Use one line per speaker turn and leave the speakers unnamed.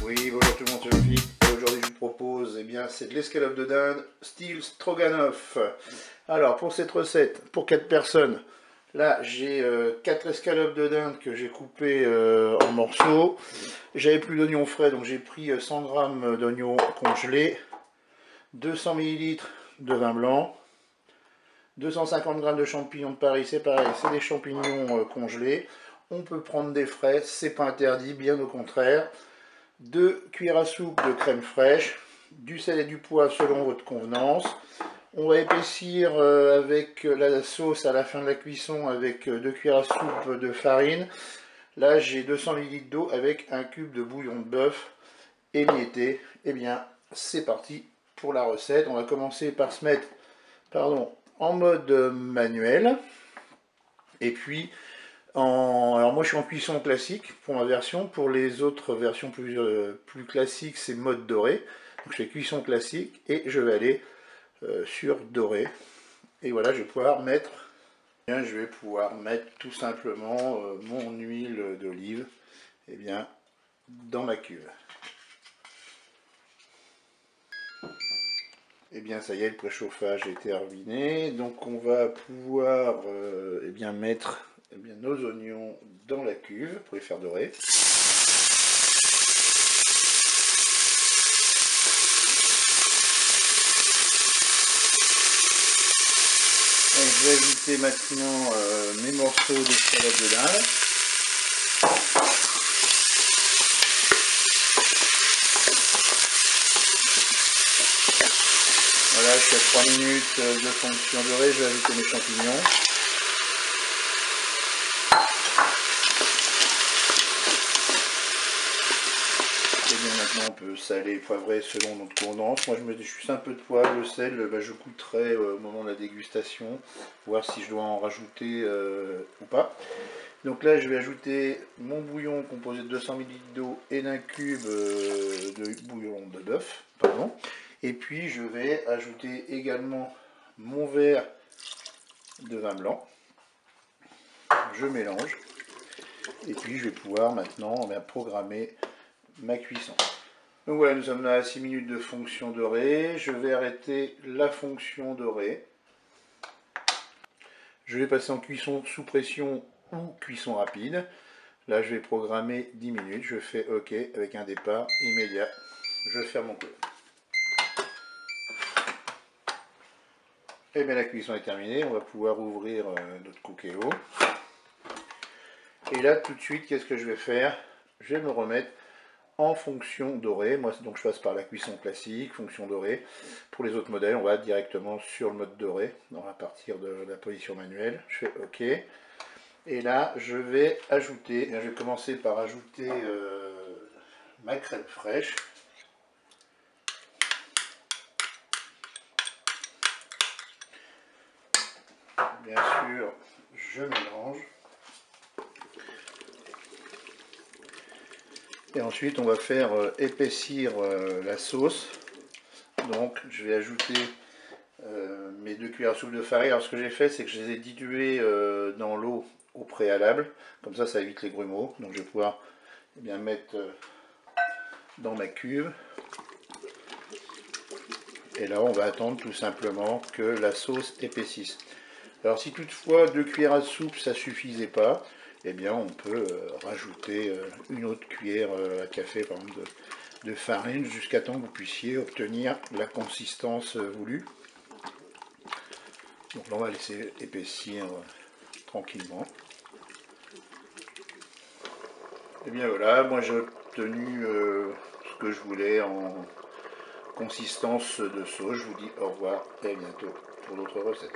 Oui, bonjour tout le monde, c'est Jean-Philippe. Aujourd'hui, je vous propose, c'est de l'escalope de dinde, style stroganoff. Alors, pour cette recette, pour 4 personnes, là, j'ai 4 escalopes de dinde que j'ai coupées en morceaux. J'avais plus d'oignons frais, donc j'ai pris 100 g d'oignons congelés, 200 ml de vin blanc, 250 g de champignons de Paris, c'est pareil, c'est des champignons congelés. On peut prendre des frais, c'est pas interdit, bien au contraire. 2 cuillères à soupe de crème fraîche, du sel et du poivre selon votre convenance. On va épaissir avec la sauce à la fin de la cuisson avec 2 cuillères à soupe de farine. Là j'ai 200 ml d'eau avec un cube de bouillon de bœuf émietté. Et bien c'est parti pour la recette. On va commencer par se mettre en mode manuel. Et puis alors moi je suis en cuisson classique pour ma version, pour les autres versions plus classiques c'est mode doré. Donc je fais cuisson classique et je vais aller sur doré. Et voilà, je vais pouvoir mettre tout simplement mon huile d'olive dans ma cuve. Et bien ça y est, le préchauffage est terminé. Donc on va pouvoir mettre nos oignons dans la cuve pour les faire dorer. Donc, je vais ajouter maintenant mes morceaux d'escalope de dinde. Voilà, je suis à 3 minutes de fonction dorée, je vais ajouter mes champignons. Et bien maintenant on peut saler, poivrer selon notre convenance. Moi je mets juste un peu de poivre, le sel, je goûterai au moment de la dégustation, voir si je dois en rajouter ou pas. Donc là je vais ajouter mon bouillon composé de 200 ml d'eau et d'un cube de bouillon de bœuf. Et puis je vais ajouter également mon verre de vin blanc. Je mélange. Et puis je vais pouvoir maintenant programmer ma cuisson. Donc voilà, nous sommes là à 6 minutes de fonction dorée. Je vais arrêter la fonction dorée. Je vais passer en cuisson sous pression ou cuisson rapide. Là je vais programmer 10 minutes. Je fais OK avec un départ immédiat. Je ferme mon feu. Et bien la cuisson est terminée. On va pouvoir ouvrir notre cookéo. Et là tout de suite, qu'est-ce que je vais faire? Je vais me remettre en fonction dorée. Moi donc je passe par la cuisson classique, fonction dorée. Pour les autres modèles, on va directement sur le mode doré, à partir de la position manuelle. Je fais OK. Et là, je vais commencer par ajouter ma crème fraîche. Bien sûr, je mélange. Et ensuite, on va faire épaissir la sauce. Donc, je vais ajouter mes 2 cuillères à soupe de farine. Alors, ce que j'ai fait, c'est que je les ai diluées dans l'eau au préalable. Comme ça, ça évite les grumeaux. Donc, je vais pouvoir mettre dans ma cuve. Et là, on va attendre tout simplement que la sauce épaississe. Alors, si toutefois 2 cuillères à soupe, ça suffisait pas, eh bien, on peut rajouter une autre cuillère à café, par exemple, de farine, jusqu'à temps que vous puissiez obtenir la consistance voulue. Donc là, on va laisser épaissir tranquillement. Et bien voilà, moi j'ai obtenu ce que je voulais en consistance de sauce. Je vous dis au revoir et à bientôt pour d'autres recettes.